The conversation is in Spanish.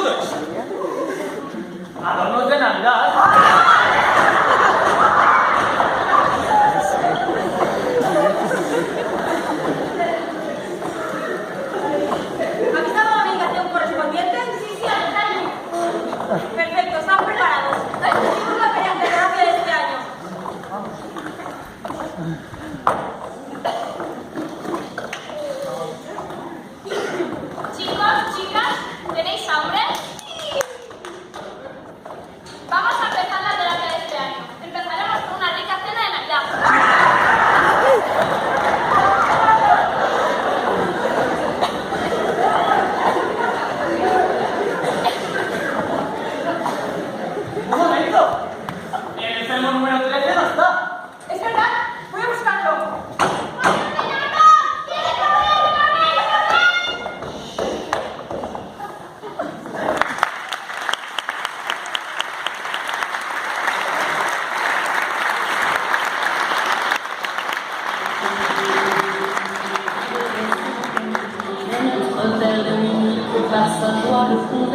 todos. Adornos de Navidad. ¿Aquí está la navegación correspondiente? Sí, aquí está. Perfecto, están preparados. Hicimos la terapia de este año. Chicos, chicas, ¿tenéis hambre? Vamos a empezar la terapia de este año. Empezaremos con una rica cena de Navidad. Un momento. El enfermo número 13 no está. ¿Es verdad? Voy a buscarlo. Hôtel de minuit, pour faire savoir le fond